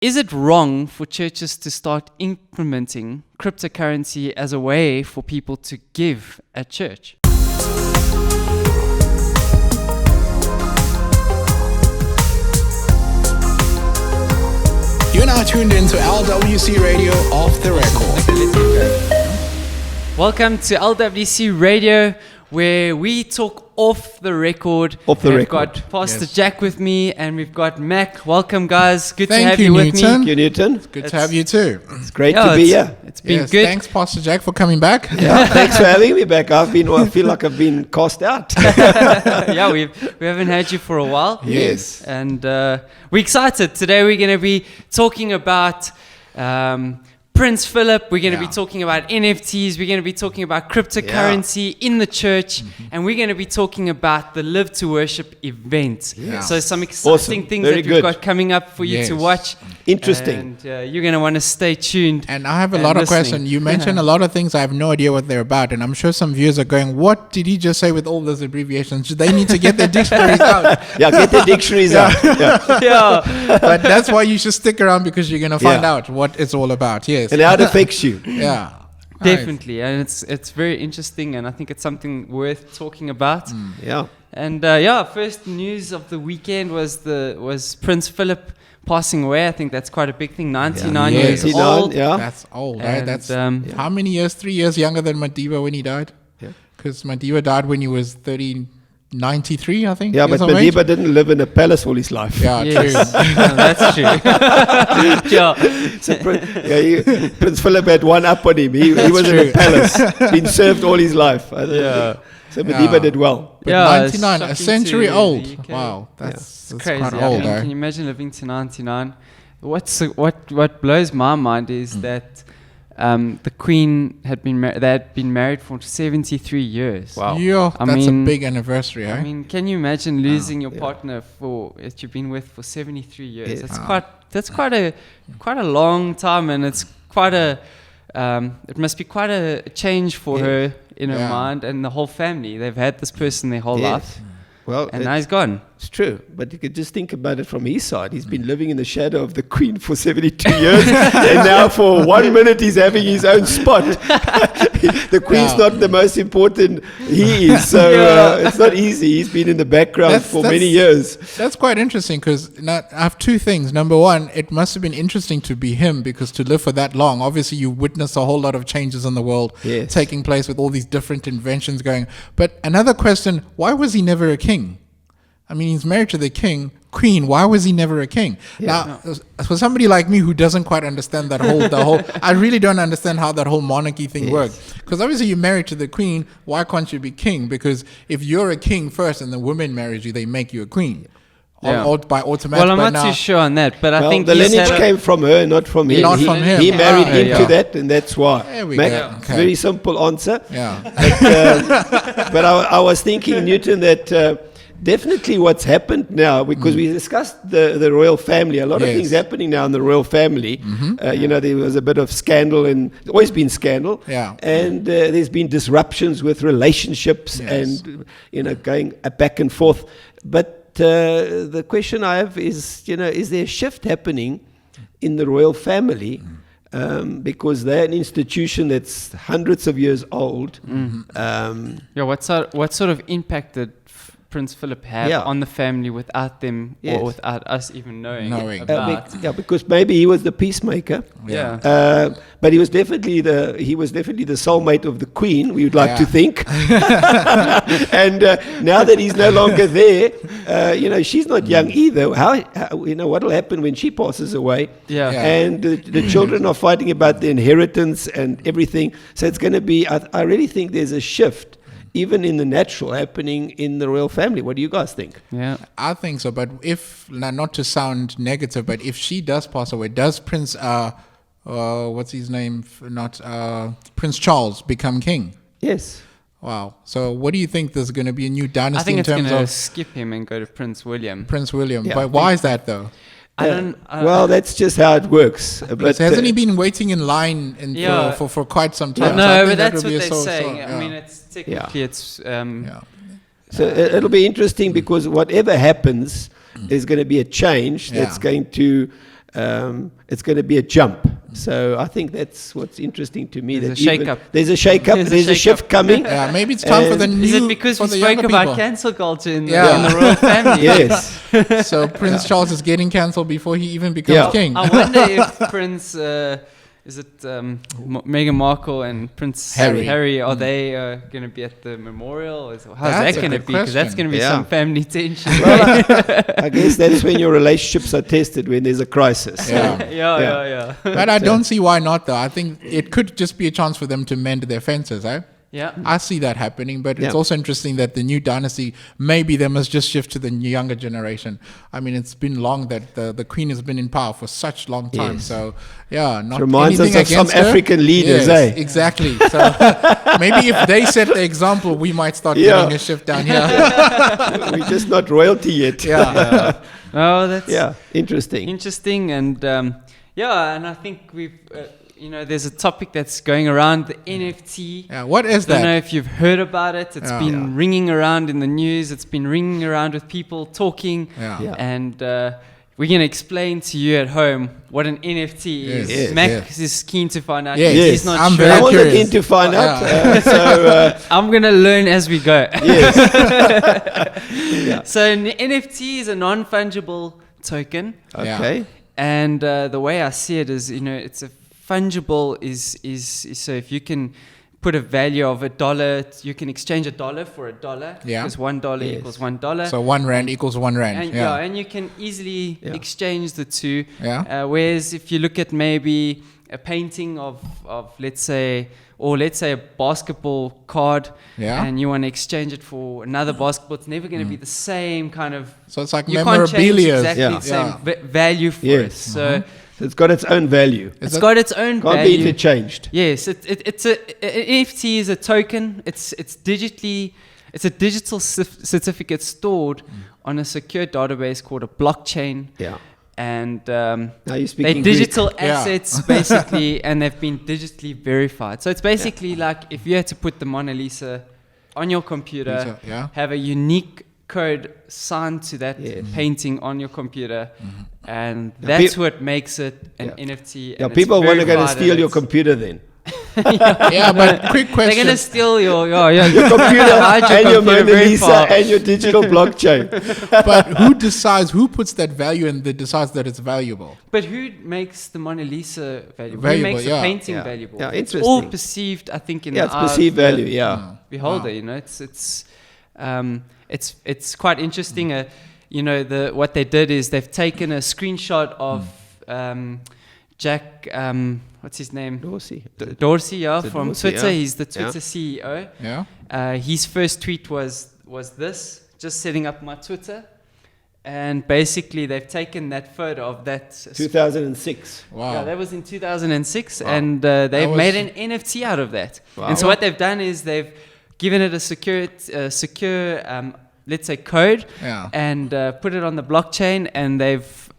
Is it wrong for churches to start implementing cryptocurrency as a way for people to give at church? You're now tuned into LWC Radio Off the Record. Welcome to LWC Radio, where we talk off the record. We've got Pastor Jack with me, and we've got Mac. Welcome, guys. Good to have you with me. Thank you, Newton. It's good to have you too. It's great to be here. It's been good. Thanks, Pastor Jack, for coming back. Yeah, thanks for having me back. I feel like I've been cast out. Yeah, we haven't had you for a while. Yes. And we're excited. Today we're going to be talking about Prince Philip. We're going to be talking about NFTs. We're going to be talking about cryptocurrency in the church. And we're going to be talking about the Live to Worship event. Yeah. So some exciting things that we've got coming up for you to watch. Interesting. And you're going to want to stay tuned. And I have a lot of questions. You mentioned a lot of things. I have no idea what they're about. And I'm sure some viewers are going, what did he just say with all those abbreviations? They need to get their dictionaries out. Yeah, get the dictionaries out. Yeah. But that's why you should stick around, because you're going to find out what it's all about. Yes. And how it affects you. Yeah. Definitely, and it's very interesting, and I think it's something worth talking about. Yeah. And first news of the weekend was Prince Philip passing away. I think that's quite a big thing. 99 years 99, old. yeah. That's old, right? And, That's how many years? 3 years younger than Madiba when he died? Yeah. Because Madiba died when he was 93, I think. Yeah, but Madiba didn't live in a palace all his life. Yeah, Yes. true. That's true. Yeah. So Prince Philip had one up on him. He was in a palace, been served all his life. So Madiba did well. But Yeah, 99, a shocking century to old. the UK. Wow, that's Crazy. quite old, Can you imagine living to 99? What blows my mind is that the Queen had been married for 73 years. Wow. Yeah, I that's mean, a big anniversary, eh? I mean, can you imagine losing your partner that you've been with for 73 years? Yes. That's quite a long time, and it's quite it must be quite a change for her in her mind and the whole family. They've had this person their whole life, Well, and now he's gone. It's true, but you could just think about it from his side. He's been living in the shadow of the Queen for 72 years, and now for 1 minute he's having his own spot. The Queen's not the most important. He is, so it's not easy. He's been in the background for many years. That's quite interesting, because I have two things. Number one, it must have been interesting to be him, because to live for that long, obviously you witness a whole lot of changes in the world taking place with all these different inventions going. But another question, why was he never a king? I mean, he's married to the queen. Why was he never a king? Now, for somebody like me who doesn't quite understand that whole, I really don't understand how that whole monarchy thing works. Because obviously you're married to the queen. Why can't you be king? Because if you're a king first and the woman marries you, they make you a queen. Or by automatic. Well, I'm not too sure on that, but I think the lineage came from her, not from him. Not from him. He married into that, and that's why. There we go. Okay. Very simple answer. Yeah. But I was thinking, Newton, that definitely what's happened now, because we discussed the royal family, a lot of things happening now in the royal family. There was a bit of scandal, and there's always been scandal. Yeah. And there's been disruptions with relationships and, going back and forth. But the question I have is there a shift happening in the royal family? Because they're an institution that's hundreds of years old. what sort of impact did Prince Philip have on the family without them or without us even knowing about? Because maybe he was the peacemaker. But he was definitely the soulmate of the Queen, we would like to think. And now that he's no longer there, she's not young either. How what will happen when she passes away? And the children are fighting about the inheritance and everything. So it's going to be, I really think there's a shift, even in the natural, happening in the royal family. What do you guys think? Yeah, I think so. But if, not to sound negative, but if she does pass away, does Prince, what's his name? Prince Charles become king? Yes. Wow. So what do you think? There's going to be a new dynasty I think in it's terms going to of skip him and go to Prince William. But why is that though? That's just how it works. But hasn't he been waiting in line for quite some time? No, but that's what they're saying. I mean, it's technically So it'll be interesting, because whatever happens, there's going to be a change that's going to it's going to be a jump. So I think that's what's interesting to me. There's a shake-up. There's a shake-up. There's a shift coming. Yeah, maybe it's time for the new. Is it because we spoke about cancel culture in the royal family? Yes. So Prince Charles is getting cancelled before he even becomes king. I wonder if Prince, is it Meghan Markle and Prince Harry, are they going to be at the memorial? How's that going to be? Because that's going to be some family tension. Well, I guess that's when your relationships are tested, when there's a crisis. Yeah. But I don't see why not, though. I think it could just be a chance for them to mend their fences, eh? Yeah, I see that happening, but it's also interesting that the new dynasty, maybe they must just shift to the younger generation. I mean, it's been long that the Queen has been in power for such long time. Yes. So, not it reminds us anything of some against her. African leaders, Yes, exactly. So maybe if they set the example, we might start getting a shift down here. We're just not royalty yet. Oh, that's interesting. And and I think we've. There's a topic that's going around, the NFT. Yeah, what is that? I don't know if you've heard about it. It's been ringing around in the news. It's been ringing around with people talking. And we're going to explain to you at home what an NFT is. Yes. Max is keen to find out. Yes. He's not I'm sure. very I wasn't curious. keen to find out. I'm going to learn as we go. Yes. So an NFT is a non-fungible token. Okay. And the way I see it is, it's a fungible is so if you can put a value of $1, you can exchange $1 for $1. Yeah. Because $1 equals $1. So 1 rand equals 1 rand. And, and you can easily exchange the two. Yeah. Whereas if you look at maybe a painting of let's say a basketball card, and you want to exchange it for another basketball, it's never going to be the same kind of. So it's like you can't change memorabilia. exactly the same value for it. So. It's got its own value. It's got its own value. Can't be interchanged. Yes, an NFT is a token. It's a digital certificate stored on a secure database called a blockchain. Yeah. And now you're speaking they're digital Greek. assets basically, and they've been digitally verified. So it's basically like if you had to put the Mona Lisa on your computer, have a unique code signed to that painting on your computer, and that's what makes it an NFT. Yeah, people are going to steal your computer then. But quick question. They're going to steal your computer and your Mona Lisa and your digital blockchain. But who puts that value and decides that it's valuable? But who makes the Mona Lisa valuable? Who makes the painting valuable? Yeah, interesting. It's all perceived, I think, in the it's perceived value, beholder, it's quite interesting. What they did is they've taken a screenshot of Jack, what's his name? Dorsey, from Dorsey, Twitter. He's the Twitter CEO. Yeah. His first tweet was this, just setting up my Twitter. And basically, they've taken that photo of that. 2006. Wow. Yeah, that was in 2006. Wow. And they've made an NFT out of that. Wow. And so what they've done is they've given it a secure let's say code, and put it on the blockchain, and they've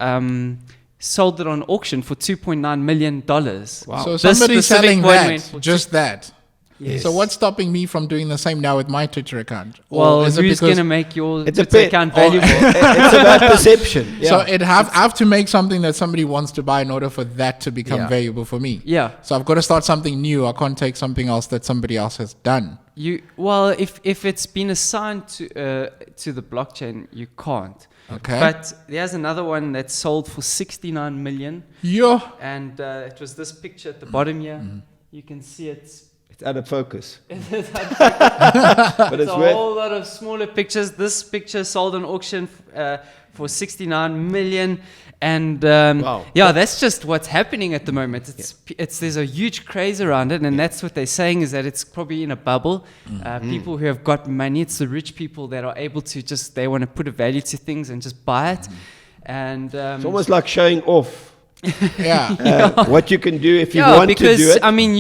sold it on auction for $2.9 million. Wow. So somebody's selling that. Yes. So what's stopping me from doing the same now with my Twitter account? Well, who's going to make your Twitter account valuable? It's about perception. Yeah. So I have to make something that somebody wants to buy in order for that to become valuable for me. Yeah. So I've got to start something new. I can't take something else that somebody else has done. If it's been assigned to the blockchain, you can't. Okay. But there's another one that's sold for 69 million. Yeah. And it was this picture at the bottom here. You can see it's out of focus. But it's a whole lot of smaller pictures. This picture sold on auction for 69 million. And that's just what's happening at the moment. There's a huge craze around it, and that's what they're saying is that it's probably in a bubble. People who have got money, it's the rich people that are able to they want to put a value to things and just buy it. And it's almost like showing off. Yeah. What you can do if you want to do it. Because I mean,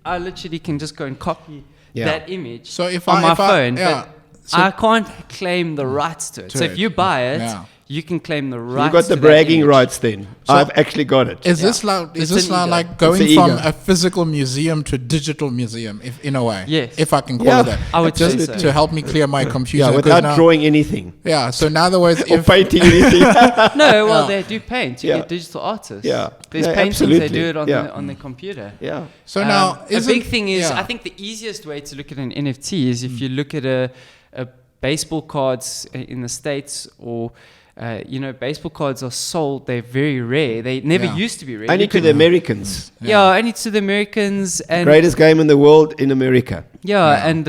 I literally can just go and copy that image on my phone. But I can't claim the rights to it. So if you buy it, you can claim the rights. You got the to bragging that rights then. So I've actually got it. Is this now like going from a physical museum to a digital museum, if in a way? Yes. If I can call it that. I would just say so. to help me clear my confusion. Without drawing anything. Yeah. So in other words, or painting anything. No, well, they do paint. You get digital artists. Yeah. There's paintings, they do it on the computer. Yeah. So now, a big thing is, I think the easiest way to look at an NFT is if you look at a baseball cards in the States, or baseball cards are sold. They're very rare. They never used to be rare. Only to the Americans. Only to the Americans. And greatest game in the world in America. And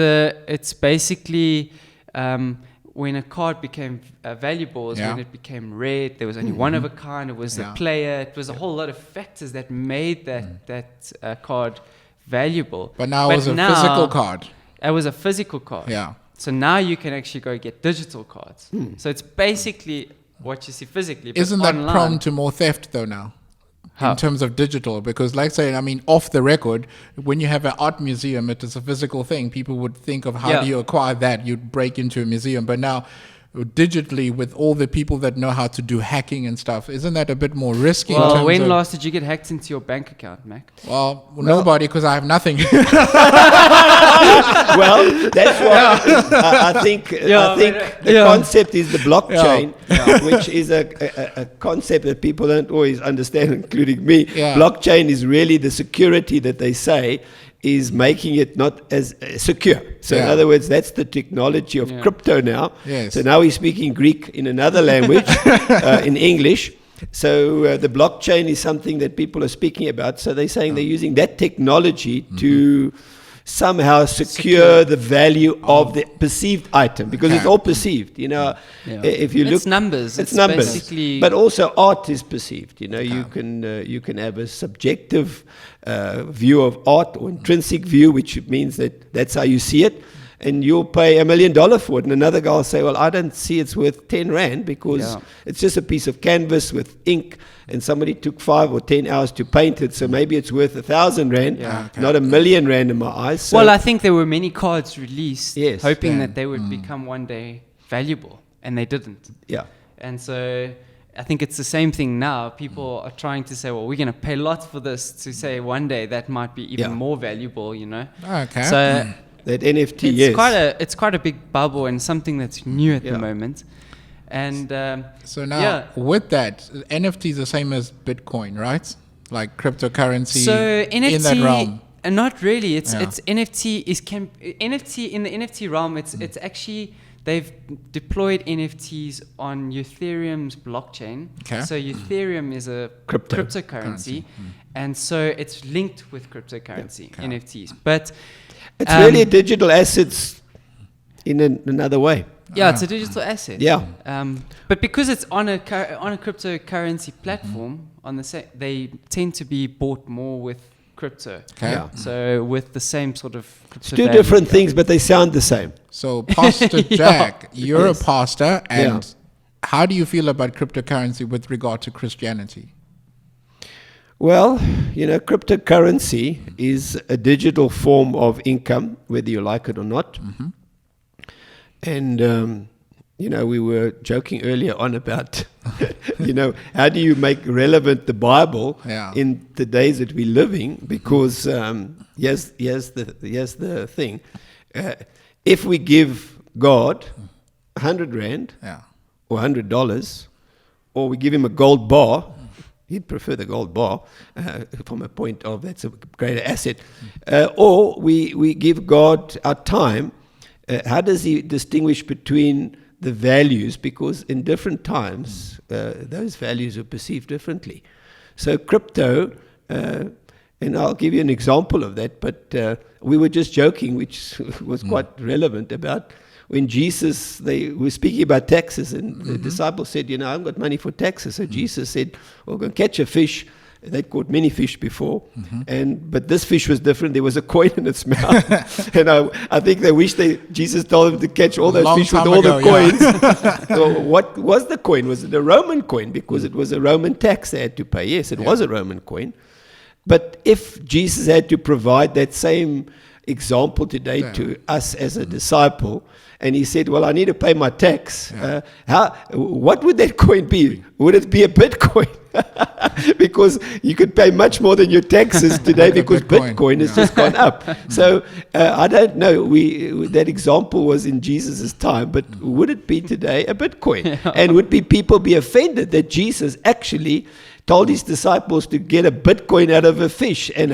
it's basically when a card became valuable is when it became rare. There was only one of a kind. It was the player. It was a whole lot of factors that made that card valuable. But now it was a physical card. It was a physical card. Yeah. So now you can actually go get digital cards. So it's basically what you see physically. But isn't that prone to more theft though now? How? In terms of digital? Because like say, off the record, when you have an art museum, it is a physical thing. People would think of how do you acquire that? You'd break into a museum. But now digitally, with all the people that know how to do hacking and stuff, isn't that a bit more risky? Well, when last did you get hacked into your bank account, Mac? Well, nobody, because I have nothing. Well, that's what I think. The concept is the blockchain, which is a concept that people don't always understand, including me. Blockchain is really the security that they say is making it not as secure. So in other words, that's the technology of crypto now. Yes. So now we're speaking Greek in another language, in English. So the blockchain is something that people are speaking about. So they're saying they're using that technology to somehow secure the value of the perceived item, because it's all perceived. If you look, it's numbers. It's numbers. Basically, but also art is perceived. You can have a subjective view of art, or intrinsic view, which means that's how you see it. And you'll pay $1 million for it, and another guy will say, well, I don't see it's worth 10 Rand because it's just a piece of canvas with ink, and somebody took 5 or 10 hours to paint it, so maybe it's worth 1,000 Rand, not $1 million Rand in my eyes. So I think there were many cards released hoping that they would become one day valuable, and they didn't. Yeah. And so I think it's the same thing now. People are trying to say, well, we're going to pay lots for this to say one day that might be even more valuable, Okay. So that NFT, it's quite a big bubble and something that's new at the moment. And so now with that, NFT is the same as Bitcoin, right? Like cryptocurrency. So NFT, in that realm. Not really. It's NFT NFT in the NFT realm. It's actually they've deployed NFTs on Ethereum's blockchain. Okay. So Ethereum is a cryptocurrency, and so it's linked with cryptocurrency NFTs, but. It's really digital assets in another way. Yeah, it's a digital asset. Yeah. But because it's on a cryptocurrency platform, they tend to be bought more with crypto. Okay. Yeah. So with the same sort of crypto. It's two different things, but they sound the same. So, Pastor Jack, you're a pastor, and how do you feel about cryptocurrency with regard to Christianity? Well, cryptocurrency is a digital form of income, whether you like it or not. Mm-hmm. And, we were joking earlier on about, how do you make relevant the Bible in the days that we're living? Because here's the thing. If we give God 100 Rand or $100, or we give him a gold bar, he'd prefer the gold bar from a point of that's a greater asset. Or we give God our time. How does he distinguish between the values? Because in different times, those values are perceived differently. So crypto, and I'll give you an example of that, but we were just joking, which was quite relevant, about when Jesus, they were speaking about taxes, and the disciples said, I haven't got money for taxes. So Jesus said, well, go catch a fish. They'd caught many fish before, but this fish was different. There was a coin in its mouth. And I think they wish Jesus told them to catch all those fish with all the coins. So what was the coin? Was it a Roman coin? Because it was a Roman tax they had to pay. Yes, it was a Roman coin. But if Jesus had to provide that same example today to us as a disciple, and he said, well, I need to pay my tax. What would that coin be? Would it be a Bitcoin? Because you could pay much more than your taxes today because Bitcoin has just gone up. So I don't know. That example was in Jesus' time, but would it be today a Bitcoin? And would people be offended that Jesus actually told his disciples to get a Bitcoin out of a fish? And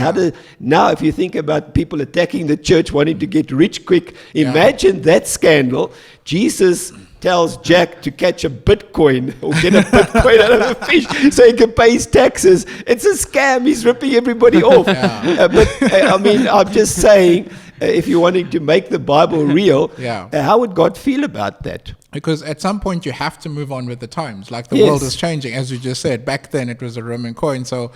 now if you think about people attacking the church, wanting to get rich quick, imagine that scandal. Jesus tells Jack to catch a Bitcoin or get a Bitcoin out of a fish so he can pay his taxes. It's a scam. He's ripping everybody off. I mean, I'm just saying, if you're wanting to make the Bible real, how would God feel about that? Because at some point you have to move on with the times. Like the world is changing, as you just said. Back then it was a Roman coin. So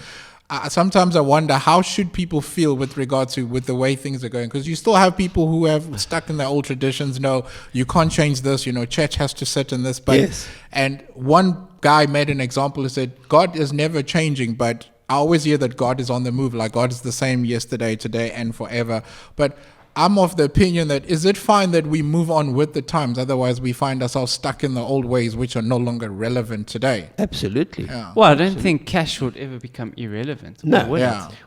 sometimes I wonder, how should people feel with regard to with the way things are going? Because you still have people who have stuck in their old traditions. No, you can't change this. Church has to sit in this. But and one guy made an example. He said, God is never changing, but I always hear that God is on the move. Like God is the same yesterday, today, and forever. But I'm of the opinion that is it fine that we move on with the times? Otherwise, we find ourselves stuck in the old ways, which are no longer relevant today. Absolutely. Well, I don't think cash would ever become irrelevant. No.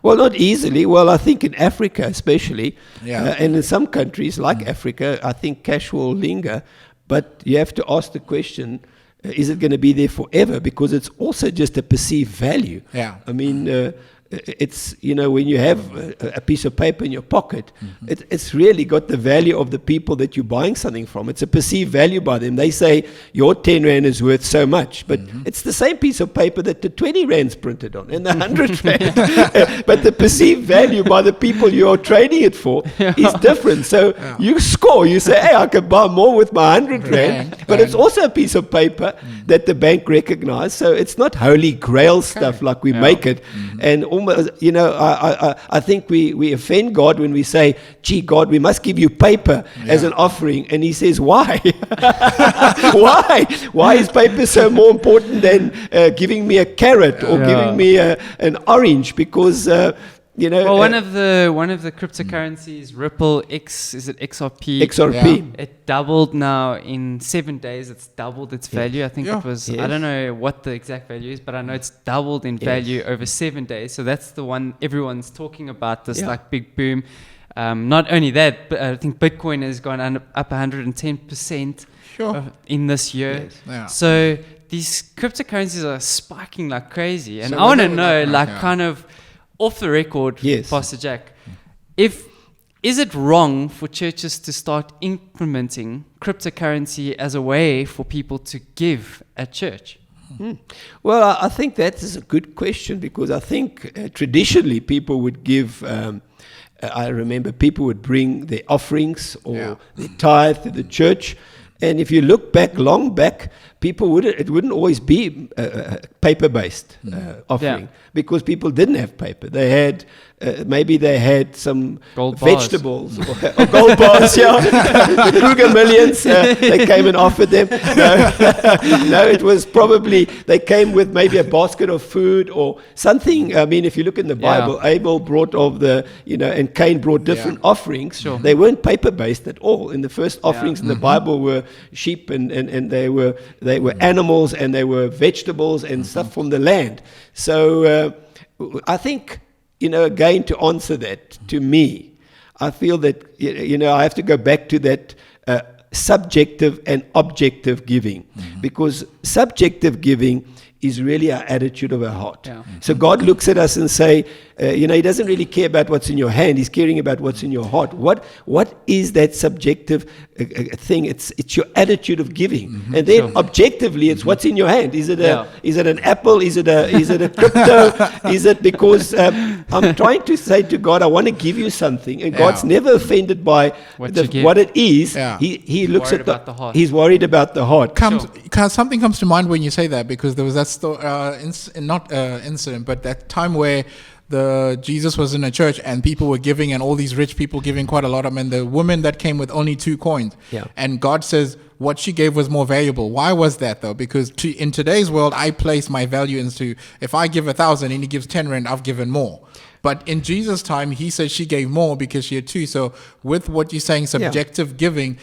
Well, not easily. Well, I think in Africa especially, and in some countries like Africa, I think cash will linger. But you have to ask the question, is it going to be there forever? Because it's also just a perceived value. I mean, it's, when you have a piece of paper in your pocket, it's really got the value of the people that you're buying something from. It's a perceived value by them. They say your 10 Rand is worth so much, but it's the same piece of paper that the 20 Rand's printed on and the 100 Rand. But the perceived value by the people you're trading it for is different. So you score. You say, hey, I can buy more with my 100 Rand, but it's also a piece of paper that the bank recognized. So it's not holy grail stuff like we make it. And I think we offend God when we say, gee, God, we must give you paper as an offering. And he says, why? Why is paper so more important than giving me a carrot or giving me an orange? Because well, one of the cryptocurrencies, Ripple X, is it XRP? XRP. It doubled now in 7 days. It's doubled its value. I think it was. I don't know what the exact value is, but I know it's doubled in value over 7 days. So that's the one everyone's talking about. This like big boom. Not only that, but I think Bitcoin has gone up 110% in this year. So these cryptocurrencies are spiking like crazy, and I want to know, kind of. Off the record, Pastor Jack, is it wrong for churches to start implementing cryptocurrency as a way for people to give at church? Well, I think that is a good question, because I think traditionally people would give, I remember people would bring their offerings or their tithe to the church. And if you look back, long back, it wouldn't always be paper-based offering, because people didn't have paper. They had, maybe they had some gold vegetables or gold bars, the Kruger Millions, they came and offered them. No, it was probably, they came with maybe a basket of food or something. I mean, if you look in the Bible, Abel brought and Cain brought different offerings. They weren't paper-based at all. In the first offerings in the Bible were sheep and they were animals, and they were vegetables and stuff from the land. So I think, again, to answer that, to me, I feel that, I have to go back to that subjective and objective giving, because subjective giving is really our attitude of our heart. So God looks at us and say, he doesn't really care about what's in your hand. He's caring about what's in your heart. What is that subjective thing? It's your attitude of giving, and then objectively, it's what's in your hand. Is it an apple? Is it a crypto? Is it because I'm trying to say to God, I want to give you something, and God's never offended by what it is. He looks at the heart. He's worried about the heart. Something comes to mind when you say that, because there was that incident, but that time where Jesus was in a church and people were giving, and all these rich people giving quite a lot of, and the woman that came with only 2 coins. Yeah. And God says what she gave was more valuable. Why was that though? Because in today's world, I place my value into, if I give 1,000 and he gives 10 rand, I've given more. But in Jesus' time, he says she gave more because she had 2. So with what you're saying, subjective giving,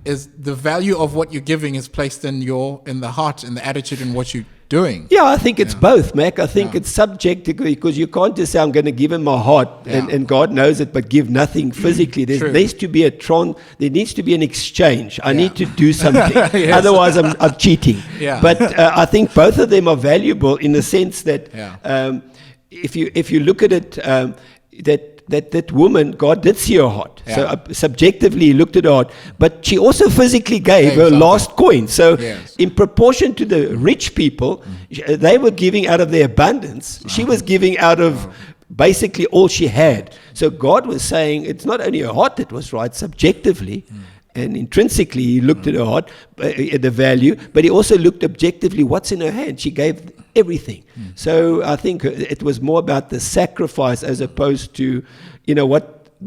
is the value of what you're giving is placed in the heart and the attitude and what you're doing. Yeah, I think it's both, Mac. I think it's subjective, because you can't just say I'm going to give him my heart and God knows it, but give nothing physically. There needs to be there needs to be an exchange. I need to do something. Yes. Otherwise I'm cheating. Yeah. But I think both of them are valuable in the sense that if you look at it, that woman, God did see her heart. Yeah. So subjectively, he looked at her heart. But she also physically gave her last coin. So in proportion to the rich people, they were giving out of their abundance. She was giving out of basically all she had. So God was saying it's not only her heart that was right subjectively, and intrinsically, he looked at her heart, at the value, but he also looked objectively what's in her hand. She gave everything. So I think it was more about the sacrifice as opposed to,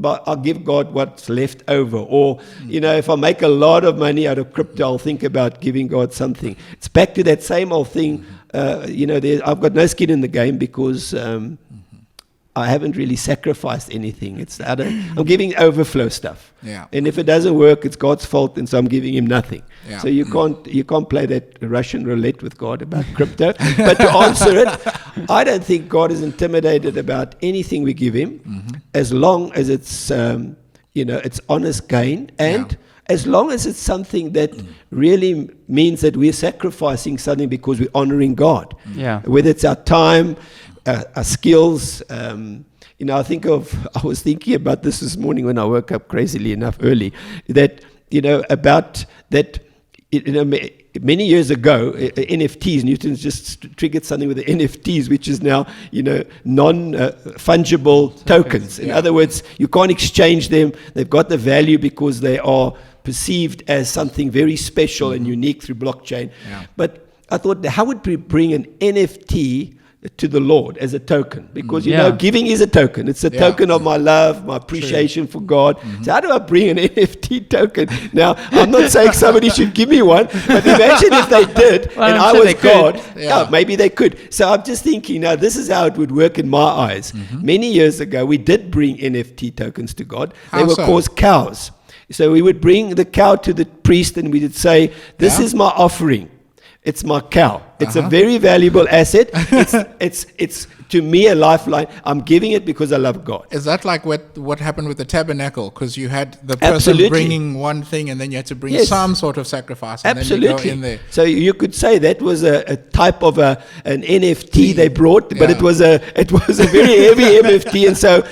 I'll give God what's left over. Or, if I make a lot of money out of crypto, I'll think about giving God something. It's back to that same old thing. I've got no skin in the game because I haven't really sacrificed anything. I'm giving overflow stuff. Yeah. And if it doesn't work, it's God's fault, and so I'm giving him nothing. Yeah. So you can't play that Russian roulette with God about crypto. But to answer it, I don't think God is intimidated about anything we give him, as long as it's it's honest gain, and as long as it's something that really means that we're sacrificing something because we're honoring God. Yeah. Whether it's our time, our skills. I was thinking about this morning when I woke up crazily enough early, that, about that, many years ago, NFTs, Newton's just triggered something with the NFTs, which is now, non-fungible tokens. In other words, you can't exchange them. They've got the value because they are perceived as something very special and unique through blockchain. Yeah. But I thought, how would we bring an NFT to the Lord as a token? Because giving is a token. It's a token of my love, my appreciation for God. So how do I bring an NFT token? Now, I'm not saying somebody should give me one, but imagine if they did and I was God. Maybe they could. So I'm just thinking, now this is how it would work in my eyes. Many years ago, we did bring NFT tokens to God. They were called cows. So we would bring the cow to the priest and we would say, this is my offering. It's my cow. It's a very valuable asset. It's to me a lifeline. I'm giving it because I love God. Is that like what happened with the tabernacle? Because you had the person bringing one thing and then you had to bring some sort of sacrifice. And then you go in there. So you could say that was a type of an NFT they brought, but it was a very heavy NFT. And so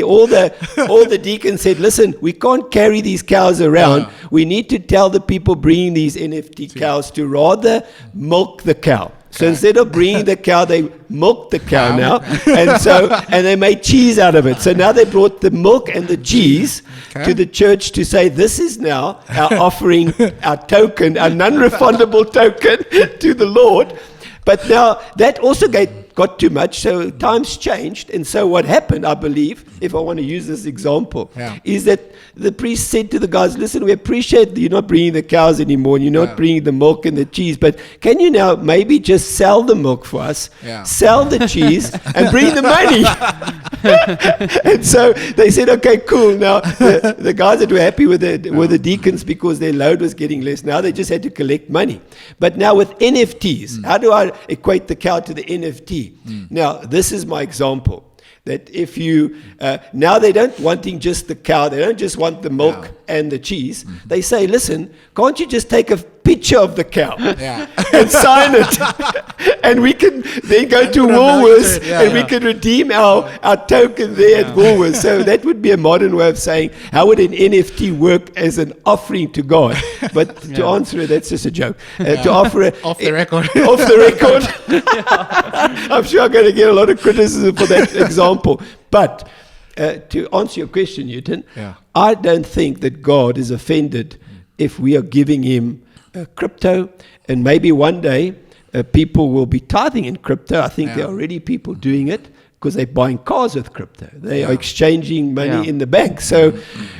all the deacons said, listen, we can't carry these cows around. We need to tell the people bringing these NFT cows to rather milk the cow. So instead of bringing the cow, they milked the cow now, and they made cheese out of it. So now they brought the milk and the cheese to the church to say, this is now our offering, our token, our non-refundable token to the Lord. But now that also got too much, so times changed. And so what happened, I believe, if I want to use this example, is that the priest said to the guys, listen, we appreciate that you're not bringing the cows anymore, and you're not bringing the milk and the cheese, but can you now maybe just sell the milk for us, sell the cheese, and bring the money? And so they said, okay, cool. Now the guys that were happy with it were the deacons because their load was getting less. Now they just had to collect money. But now with NFTs, how do I equate the cow to the NFT? Now, this is my example. That if you, now they don't wanting just the cow, they don't just want the milk and the cheese. They say, listen, can't you just take a picture of the cow and sign it? And we can then go to Woolworths and we can redeem our token there at Woolworths. So that would be a modern way of saying, how would an NFT work as an offering to God? But to answer it, that's just a joke. To offer it off the record. Off the record. I'm sure I'm going to get a lot of criticism for that example. But to answer your question, Newton, I don't think that God is offended if we are giving him crypto, and maybe one day people will be tithing in crypto. I think there are already people doing it. because they're buying cars with crypto. They are exchanging money in the bank. So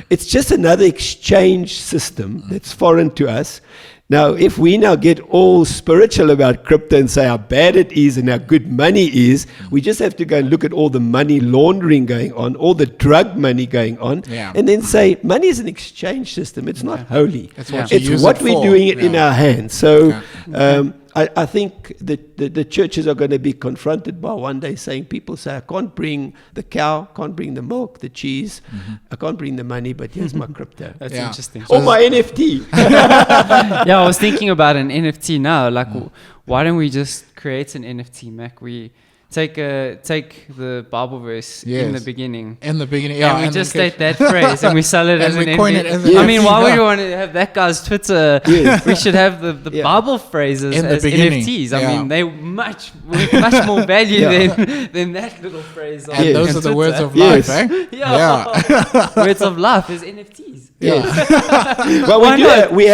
it's just another exchange system that's foreign to us. Now, if we now get all spiritual about crypto and say how bad it is and how good money is, we just have to go and look at all the money laundering going on, all the drug money going on, and then say money is an exchange system. It's not holy. It's what we're doing it in our hands. So I think the churches are going to be confronted by one day saying, people say, I can't bring the cow, can't bring the milk, the cheese, I can't bring the money, but here's my crypto. That's interesting. Or my NFT. I was thinking about an NFT now. Like, why don't we just create an NFT, Mac? We take the Bible verse in the beginning. In the beginning, and we just state that phrase and we sell it as an NFT. I mean, why would you want to have that guy's Twitter? We should have the Bible phrases as NFTs. I mean, they much more value than that little phrase. And those are the words of life, eh? Words of life is NFTs. Well, we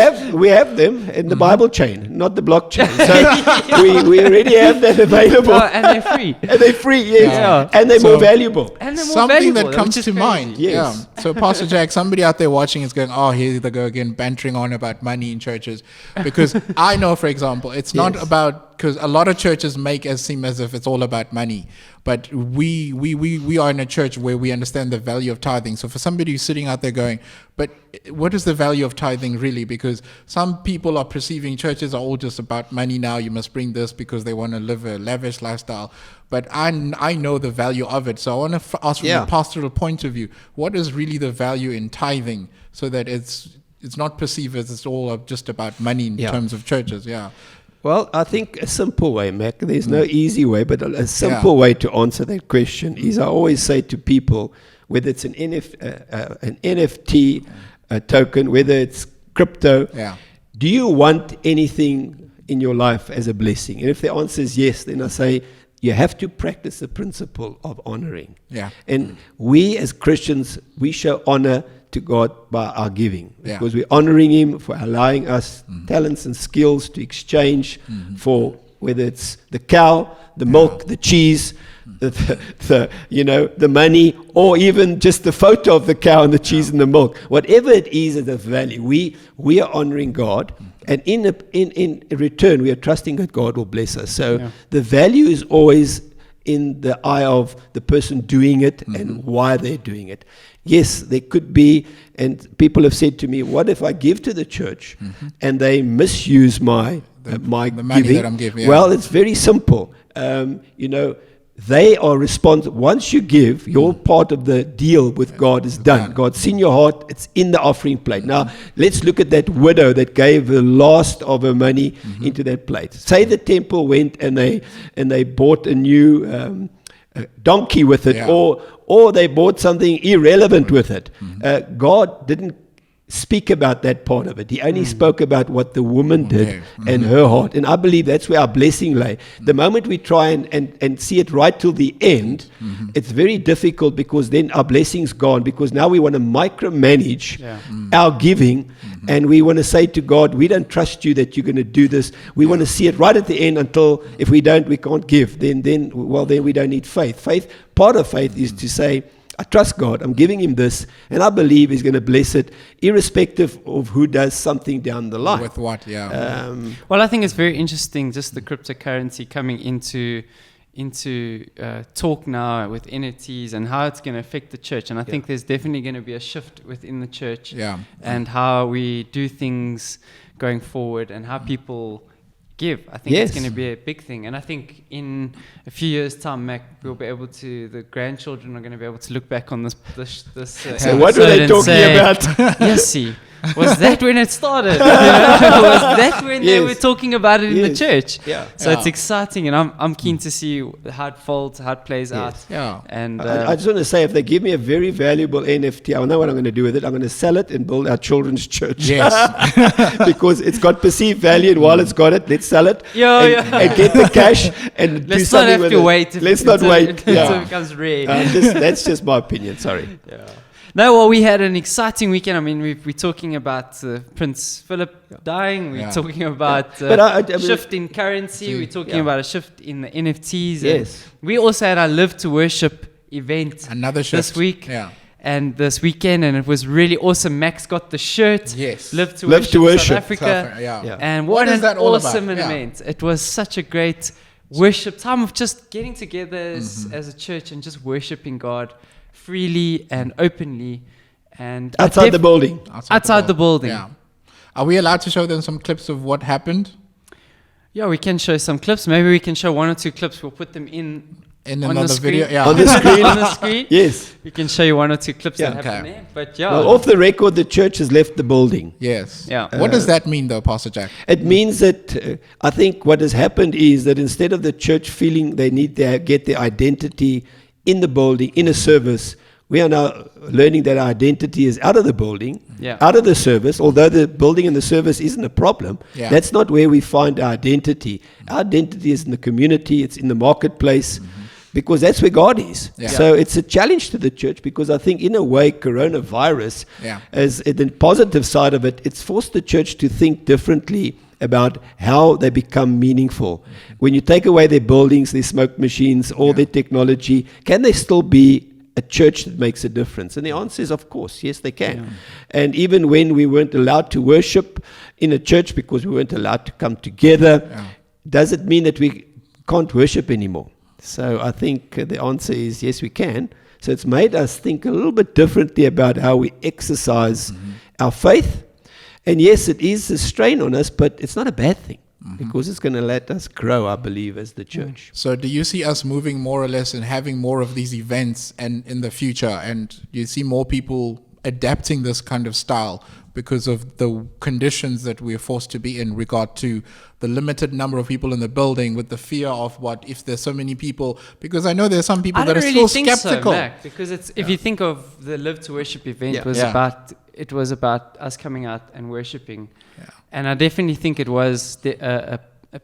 have them in the Bible chain, not the blockchain. So we already have that available. And they're free. And they're free, yes. And they're more valuable. And they're more something valuable, that comes to mind. Yes. So Pastor Jack, somebody out there watching is going, oh, here they go again, bantering on about money in churches. Because I know, for example, it's not about, because a lot of churches make it seem as if it's all about money. But we are in a church where we understand the value of tithing. So for somebody who's sitting out there going, but what is the value of tithing really? Because some people are perceiving churches are all just about money now. You must bring this because they want to live a lavish lifestyle. But I know the value of it. So I want to ask from a pastoral point of view, what is really the value in tithing so that it's not perceived as it's all just about money in terms of churches? Well, I think a simple way, Mac, there's no easy way, but a simple way to answer that question is I always say to people, whether it's an NFT token, whether it's crypto, do you want anything in your life as a blessing? And if the answer is yes, then I say you have to practice the principle of honoring. And we as Christians, we show honor to God by our giving, because we're honoring Him for allowing us talents and skills to exchange for whether it's the cow, the milk, the cheese, the money, or even just the photo of the cow and the cheese and the milk. Whatever it is as a value, we are honoring God, and in return we are trusting that God will bless us. So the value is always in the eye of the person doing it and why they're doing it. Yes, there could be, and people have said to me, what if I give to the church and they misuse my money that I'm giving? Well, it's very simple. They are responsible. Once you give, your part of the deal with God is done. God's seen your heart. It's in the offering plate. Now, let's look at that widow that gave the last of her money into that plate. Say the temple went and they bought a new donkey with it, or they bought something irrelevant with it. God didn't speak about that part of it. He only spoke about what the woman did and her heart. And I believe that's where our blessing lay. The moment we try and see it right till the end, it's very difficult, because then our blessing's gone, because now we want to micromanage our giving, and we want to say to God, we don't trust you that you're going to do this. We want to see it right at the end, until if we don't, we can't give. Then we don't need faith. Part of faith is to say, I trust God, I'm giving Him this, and I believe He's going to bless it, irrespective of who does something down the line. With what, well, I think it's very interesting, just the cryptocurrency coming into talk now with NFTs and how it's going to affect the church. And I think there's definitely going to be a shift within the church and how we do things going forward and how people give. I think it's going to be a big thing. And I think in a few years' time, Mac, we'll be able to, the grandchildren are going to be able to look back on this so what were they talking about? Yes, see. Was that when it started? Was that when they were talking about it in the church? So it's exciting, and I'm keen to see how it folds, how it plays out. And I just want to say, if they give me a very valuable NFT, I know what I'm going to do with it. I'm going to sell it and build our children's church. Because it's got perceived value, and while it's got it, let's sell it and get the cash and do something with it. Let's not wait. Let's not wait. Until it becomes rare. That's just my opinion. Sorry. No, well, we had an exciting weekend. I mean, we're talking about Prince Philip dying. We're talking about shift in currency. We're talking about a shift in the NFTs. Yes. We also had our Live to Worship event Another shift. this week. Yeah. And this weekend, and it was really awesome. Max got the shirt. Yes. Live to Live to Worship South Worship. Africa. Yeah. And What what is an that all awesome about? Yeah. event. It was such a great worship time of just getting together as a church and just worshiping God freely and openly. And Outside the building. Outside the building. Yeah. Are we allowed to show them some clips of what happened? Yeah, we can show some clips. Maybe we can show 1 or 2 clips. We'll put them in on another the screen. video? Yeah. On the screen. On the screen. Yes. We can show you 1 or 2 clips Yeah. that happen Okay. there. But yeah. Well, off the record, the church has left the building. Yes. Yeah. What does that mean, though, Pastor Jack? It means that I think what has happened is that instead of the church feeling they need to get their identity in the building, in a service, we are now learning that our identity is out of the building, out of the service. Although the building and the service isn't a problem, that's not where we find our identity. Our identity is in the community, it's in the marketplace, because that's where God is. Yeah. So it's a challenge to the church, because I think in a way coronavirus, as the positive side of it, it's forced the church to think differently about how they become meaningful. When you take away their buildings, their smoke machines, all their technology, can they still be a church that makes a difference? And the answer is, of course, yes, they can. Yeah. And even when we weren't allowed to worship in a church because we weren't allowed to come together, does it mean that we can't worship anymore? So I think the answer is yes, we can. So it's made us think a little bit differently about how we exercise our faith. And yes, it is a strain on us, but it's not a bad thing. Because it's going to let us grow, I believe, as the church. So do you see us moving more or less and having more of these events and in the future? And do you see more people adapting this kind of style because of the conditions that we're forced to be in regard to the limited number of people in the building, with the fear of what if there's so many people? Because I know there's some people that are still skeptical. So, Mac, because it's, if you think of the Live to Worship event, it was about us coming out and worshiping. And I definitely think it was a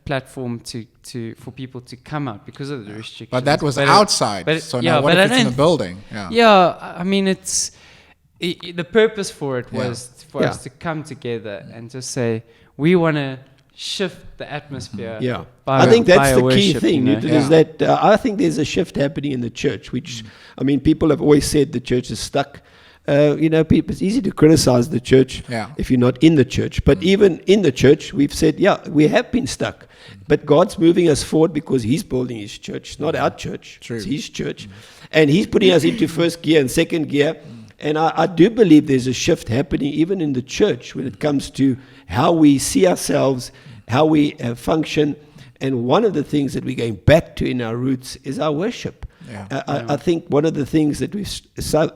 platform for people to come out because of the restrictions. But that was outside. So now what if it's in the building? I mean, the purpose for it was for us to come together and just say, we want to shift the atmosphere. I think that's the key thing, you know? is that I think there's a shift happening in the church, which, I mean, people have always said the church is stuck. People, it's easy to criticize the church if you're not in the church. But even in the church, we've said, we have been stuck. But God's moving us forward because He's building His church. It's not our church. True. It's His church. And He's putting us into first gear and second gear. And I do believe there's a shift happening even in the church when it comes to how we see ourselves, how we function. And one of the things that we're going back to in our roots is our worship. I think one of the things that we've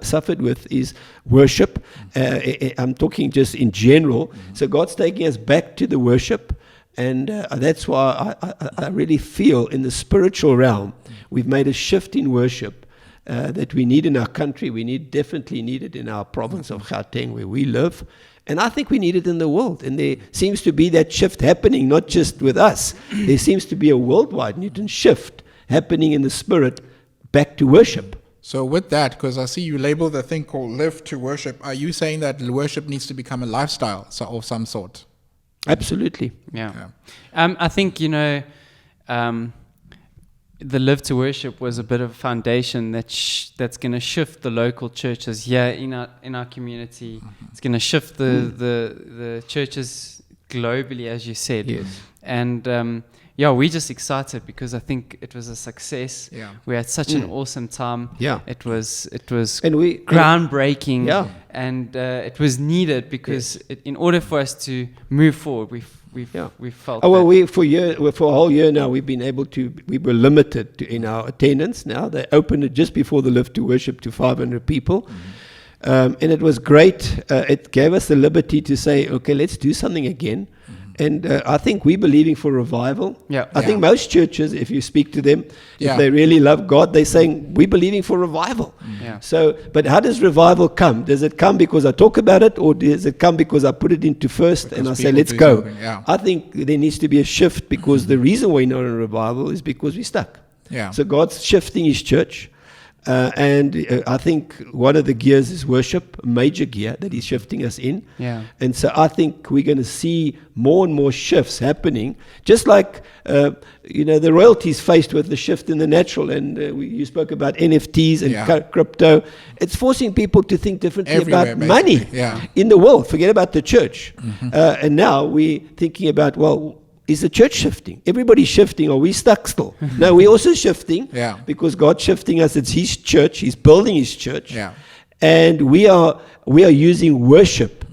suffered with is worship. I'm talking just in general. So God's taking us back to the worship. And that's why I really feel in the spiritual realm, we've made a shift in worship that we need in our country. We definitely need it in our province of Gauteng where we live. And I think we need it in the world. And there seems to be that shift happening, not just with us. There seems to be a worldwide Newton shift happening in the spirit back to worship. So with that, because I see you label the thing called Live to Worship, are you saying that worship needs to become a lifestyle of some sort? Absolutely. Yeah. I think, the Live to Worship was a bit of a foundation that's going to shift the local churches here in our community. It's going to shift the churches globally, as you said. Yes. And we're just excited because I think it was a success. Yeah. We had such an awesome time. Yeah. It was groundbreaking. And it was needed because in order for us to move forward, we felt. Oh well, for a whole year now, we were limited in our attendance. Now they opened it just before the Live to Worship to 500 people, and it was great. It gave us the liberty to say, okay, let's do something again. And I think we're believing for revival. I think most churches, if you speak to them, if they really love God, they're saying, we're believing for revival. So, but how does revival come? Does it come because I talk about it, or does it come because I put it into first and I say, let's go? I think there needs to be a shift, because the reason we're not in revival is because we're stuck. So God's shifting His church. I think one of the gears is worship, a major gear that he's shifting us in. Yeah. And so I think we're going to see more and more shifts happening, just like, the royalty is faced with the shift in the natural. And you spoke about NFTs and crypto. It's forcing people to think differently Everywhere, about money in the world. Forget about the church. And now we're thinking about, is the church shifting? Everybody's shifting. Are we stuck still? No, we're also shifting because God's shifting us. It's His church. He's building His church. And we are using worship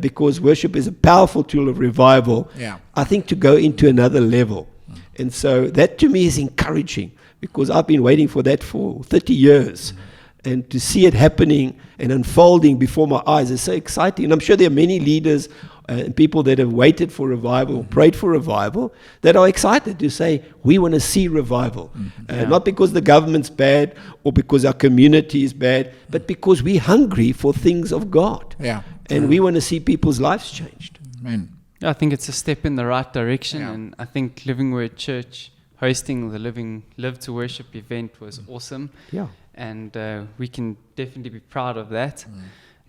because worship is a powerful tool of revival, I think, to go into another level. And so that to me is encouraging because I've been waiting for that for 30 years. And to see it happening and unfolding before my eyes is so exciting. And I'm sure there are many leaders and people that have waited for revival, prayed for revival, that are excited to say, we want to see revival. Not because the government's bad or because our community is bad, but because we're hungry for things of God. And we want to see people's lives changed. Amen. I think it's a step in the right direction. And I think Living Word Church hosting the Live to Worship event was awesome. And we can definitely be proud of that.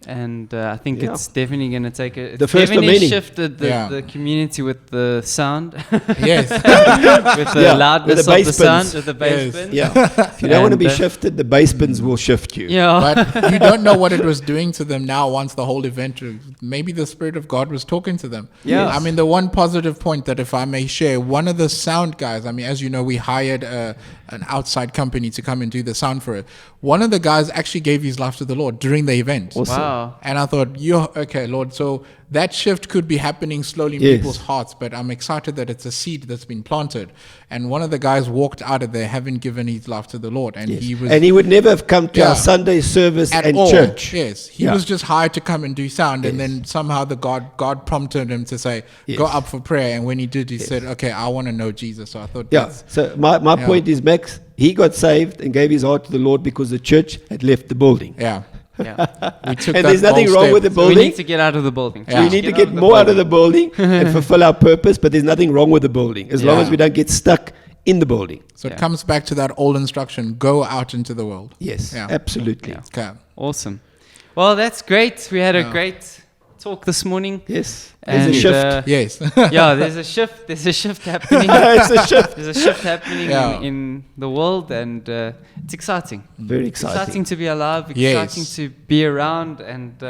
And I think it's definitely going to take it's the first definitely shifted the community with the sound. Yes. With the loudness with of the sound, with the bass bins. If you don't want to be shifted, the bass bins will shift you. But you don't know what it was doing to them now once the whole event, maybe the Spirit of God was talking to them. I mean, the one positive point that, if I may share, one of the sound guys, I mean, as you know, we hired an outside company to come and do the sound for it. One of the guys actually gave his life to the Lord during the event. Awesome. Wow. And I thought, okay, Lord, so that shift could be happening slowly in people's hearts, but I'm excited that it's a seed that's been planted. And one of the guys walked out of there having given his life to the Lord. And he would never have come to our Sunday service at and all. church. He was just hired to come and do sound. And then somehow God prompted him to say, go up for prayer. And when he did, he said, okay, I want to know Jesus. So I thought, so my point is, Max, he got saved and gave his heart to the Lord because the church had left the building. We took and there's nothing wrong with the building. So we need to get out of the building. We need to get more out of the building and fulfill our purpose, but there's nothing wrong with the building as long as we don't get stuck in the building. So it comes back to that old instruction, go out into the world. Yes, absolutely. Okay. Awesome. Well, that's great. We had a great talk this morning. Yes. There's a shift. Yes. There's a shift. There's a shift happening. It's a shift. There's a shift happening in the world, and it's exciting. Very exciting. Exciting to be alive. Exciting to be around, and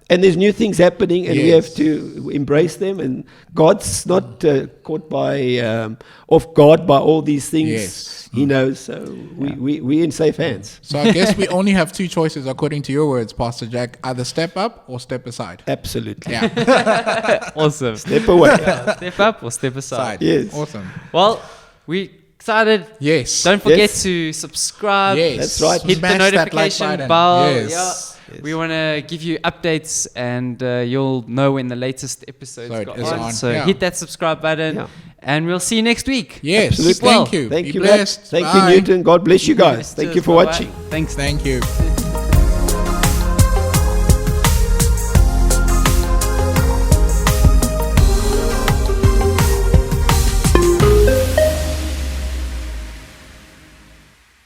And there's new things happening, and we have to embrace them. And God's not caught by off guard by all these things. He knows. So we're in safe hands. So I guess we only have two choices, according to your words, Pastor Jack: either step up or step aside. Absolutely. Awesome. Step away. Step up or step aside. Yes. Awesome. Well, we excited. Yes. Don't forget to subscribe. Yes. That's right. Hit Smash the notification that like bell. Yes. Yes. We want to give you updates, and you'll know when the latest episodes go on. So hit that subscribe button, and we'll see you next week. Yes. Absolutely. Thank you. Thank Be you, blessed. Thank you, Newton. God bless you guys. Thank you for watching. Thanks. Thank you.